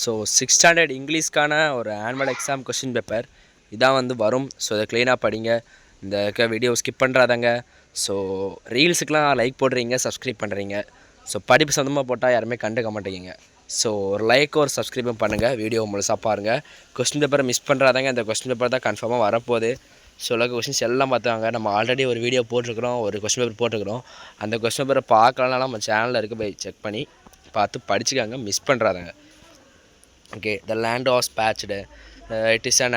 So 6th standard இங்கிலீஷ்க்கான ஒரு annual exam question paper இதான் வந்து வரும். ஸோ இதை க்ளீனாக படிங்க. இந்த வீடியோ ஸ்கிப் பண்ணுறாதங்க. ஸோ ரீல்ஸுக்கெலாம் லைக் போடுறீங்க, சப்ஸ்கிரைப் பண்ணுறீங்க. ஸோ படிப்பு சொந்தமாக போட்டால் யாருமே கண்டுக்க மாட்டேங்கிங்க. ஸோ ஒரு லைக் ஒரு சப்ஸ்கிரைபும் பண்ணுங்கள். வீடியோ முழுசாக பாருங்கள். கொஸ்டின் பேப்பரை மிஸ் பண்ணுறாதாங்க. இந்த கொஸ்டின் பேப்பர் தான் கன்ஃபார்மாக வரப்போகுது. ஸோ உள்ள கொஸ்டின்ஸ் எல்லாம் பார்த்தாங்க. நம்ம ஆல்ரெடி ஒரு வீடியோ போட்டிருக்கிறோம், ஒரு கொஸ்டின் பேப்பர் போட்டிருக்கிறோம். அந்த கொஸ்டின் பேப்பரை பார்க்கலனாலும் நம்ம சேனலில் இருக்க போய் செக் பண்ணி பார்த்து படிச்சுக்காங்க, மிஸ் பண்ணுறாதாங்க. Okay, the land was patched, it is an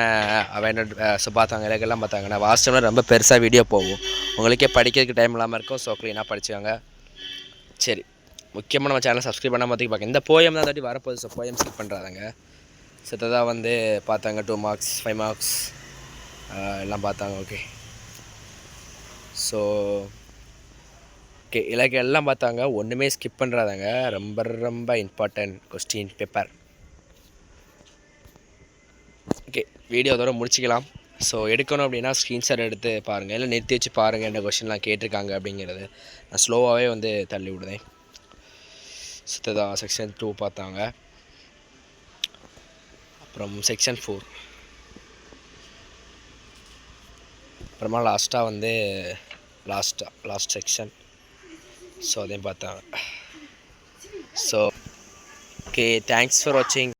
avoided. So பார்த்தாங்க, இலக்கெல்லாம் பார்த்தாங்க. நான் வாட்ஸ்அப்பில் ரொம்ப பெருசாக வீடியோ போகும், உங்களுக்கே படிக்கிறதுக்கு டைம் இல்லாமல் இருக்கும். ஸோ க்ளீனாக படிச்சுக்காங்க. சரி, முக்கியமாக நம்ம சேனலை சப்ஸ்கிரைப் பண்ணால் பார்த்துக்கு பார்க்க. இந்த போயம் தான் தாட்டி வரப்போகுது. ஸோ போயம் ஸ்கிப் பண்ணுறாங்க. சித்ததாக வந்து பார்த்தாங்க. 2 மார்க்ஸ் 5 மார்க்ஸ் எல்லாம் பார்த்தாங்க. ஓகே, ஸோ ஓகே, இலக்கு எல்லாம் பார்த்தாங்க. ஒன்றுமே ஸ்கிப் பண்ணுறாதாங்க. ரொம்ப ரொம்ப important question paper. Okay, video அதோட முடிச்சிக்கலாம். ஸோ எடுக்கணும் அப்படின்னா ஸ்க்ரீன்ஷாட் எடுத்து பாருங்கள், இல்லை நிறுத்தி வச்சு பாருங்கள் என்ன கொஸ்டின்லாம் கேட்டிருக்காங்க அப்படிங்கிறது. நான் ஸ்லோவாகவே வந்து தள்ளி விடுதேன். சித்ததாக செக்ஷன் 2 பார்த்தாங்க. அப்புறம் செக்ஷன் 4, அப்புறமா லாஸ்ட்டாக வந்து லாஸ்ட் செக்ஷன். ஸோ அதையும் பார்த்தாங்க. ஸோ ஓகே, தேங்க்ஸ் ஃபார் வாட்சிங்.